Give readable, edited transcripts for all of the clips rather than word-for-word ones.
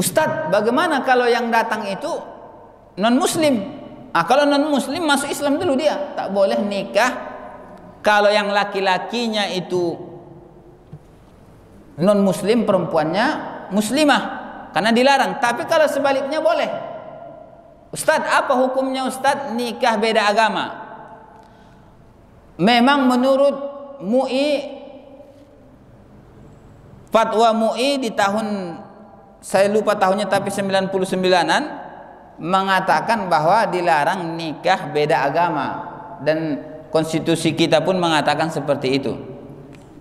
Ustadz, bagaimana kalau yang datang itu non muslim? Kalau non muslim masuk Islam dulu dia, tak boleh nikah. Kalau yang laki-lakinya itu non muslim, perempuannya muslimah, karena dilarang. Tapi kalau sebaliknya boleh. Ustadz, apa hukumnya Ustadz nikah beda agama? Memang menurut MUI, fatwa MUI di tahun, saya lupa tahunnya tapi 99-an, mengatakan bahwa dilarang nikah beda agama, dan konstitusi kita pun mengatakan seperti itu.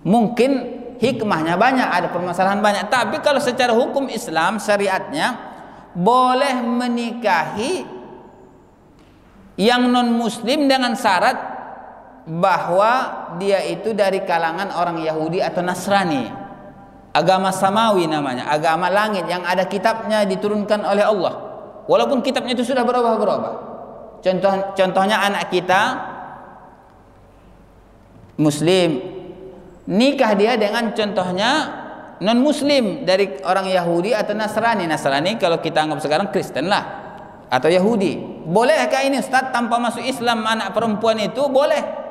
Mungkin hikmahnya banyak, ada permasalahan banyak, tapi kalau secara hukum Islam syariatnya boleh menikahi yang non muslim dengan syarat bahwa dia itu dari kalangan orang Yahudi atau Nasrani, agama samawi namanya, agama langit yang ada kitabnya diturunkan oleh Allah, walaupun kitabnya itu sudah berubah-berubah. Contohnya anak kita muslim, nikah dia dengan contohnya non muslim dari orang Yahudi atau Nasrani. Nasrani kalau kita anggap sekarang Kristen lah, atau Yahudi. Bolehkah ini Ustaz tanpa masuk Islam anak perempuan itu? Boleh.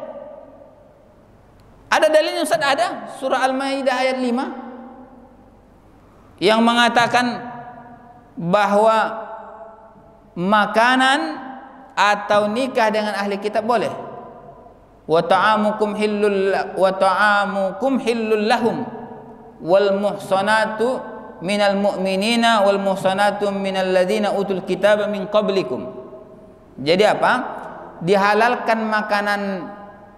Ada dalilnya Ustaz? Ada. Surah Al-Maidah ayat 5 yang mengatakan bahwa makanan atau nikah dengan ahli kitab boleh. Wa ta'amukum hillul lahum wal muhsanatu minal mu'minina wal muhsanatu minal ladzina utul kitaba min qablikum. Jadi apa? Dihalalkan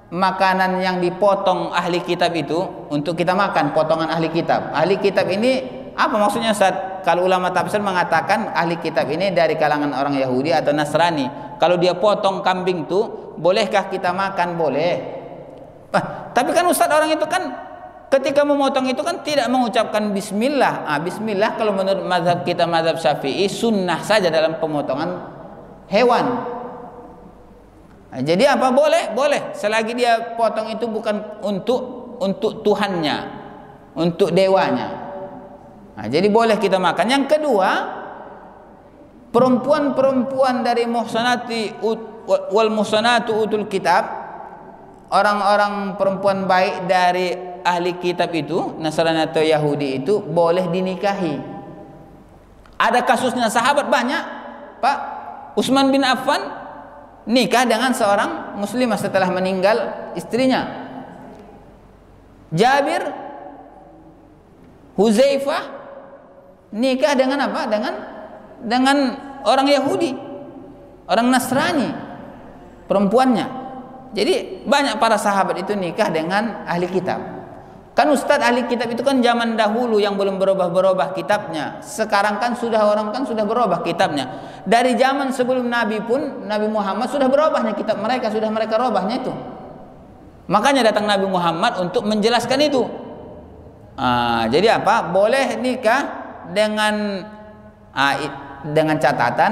makanan yang dipotong ahli kitab itu untuk kita makan, potongan ahli kitab. Ahli kitab ini apa maksudnya Ustaz? Kalau ulama tafsir mengatakan ahli kitab ini dari kalangan orang Yahudi atau Nasrani. Kalau dia potong kambing itu, bolehkah kita makan? Boleh. Tapi kan Ustaz, orang itu kan ketika memotong itu kan tidak mengucapkan bismillah. Bismillah kalau menurut mazhab kita, mazhab Syafi'i, sunnah saja dalam pemotongan hewan. Jadi apa? Boleh, boleh. Selagi dia potong itu bukan untuk Tuhannya, untuk dewanya. Jadi boleh kita makan. Yang kedua, perempuan-perempuan dari muhsanati wal muhsanatu utul kitab, orang-orang perempuan baik dari ahli kitab itu, Nasrani atau Yahudi itu, boleh dinikahi. Ada kasusnya sahabat banyak, Pak. Utsman bin Affan nikah dengan seorang muslimah setelah meninggal istrinya. Jabir, Huzaifah nikah dengan apa? Dengan orang Yahudi, orang Nasrani, perempuannya. Jadi banyak para sahabat itu nikah dengan ahli kitab. Kan Ustadz, ahli kitab itu kan zaman dahulu yang belum berubah-berubah kitabnya. Sekarang kan sudah berubah kitabnya. Dari zaman sebelum Nabi pun, Nabi Muhammad sudah berubahnya kitab mereka, sudah mereka robahnya itu. Makanya datang Nabi Muhammad untuk menjelaskan itu. Jadi apa? Boleh nikah dengan catatan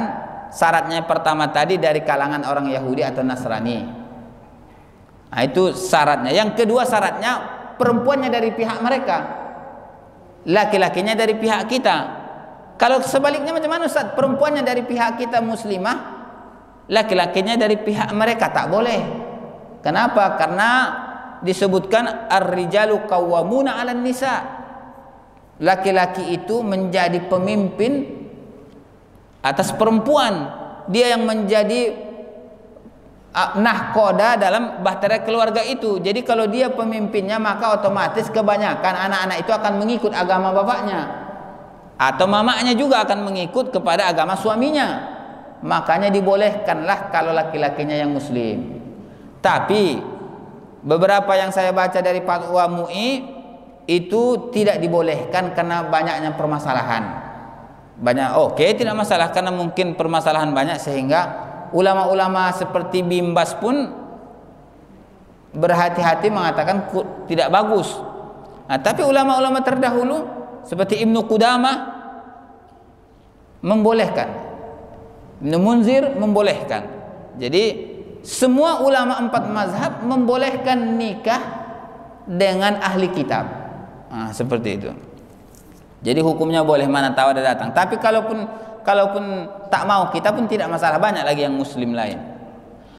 syaratnya pertama tadi dari kalangan orang Yahudi atau Nasrani. Itu syaratnya. Yang kedua syaratnya perempuannya dari pihak mereka, laki-lakinya dari pihak kita. Kalau sebaliknya macam mana Ustaz? Perempuannya dari pihak kita muslimah, laki-lakinya dari pihak mereka, tak boleh. Kenapa? Karena disebutkan ar-rijalu qawwamuna 'alan nisa. Laki-laki itu menjadi pemimpin atas perempuan. Dia yang menjadi nahkoda dalam bahtera keluarga itu. Jadi kalau dia pemimpinnya, maka otomatis kebanyakan anak-anak itu akan mengikut agama bapaknya, atau mamanya juga akan mengikut kepada agama suaminya. Makanya dibolehkanlah kalau laki-lakinya yang muslim. Tapi beberapa yang saya baca dari fatwa MUI itu tidak dibolehkan karena banyaknya permasalahan. Tidak masalah karena mungkin permasalahan banyak, sehingga ulama-ulama seperti Bimbas pun berhati-hati mengatakan tidak bagus. Tapi ulama-ulama terdahulu seperti Ibnu Qudamah membolehkan, Ibnu Munzir membolehkan. Jadi semua ulama 4 mazhab membolehkan nikah dengan ahli kitab. Seperti itu. Jadi hukumnya boleh, mana tahu ada datang. Tapi kalaupun tak mau, kita pun tidak masalah, banyak lagi yang muslim lain.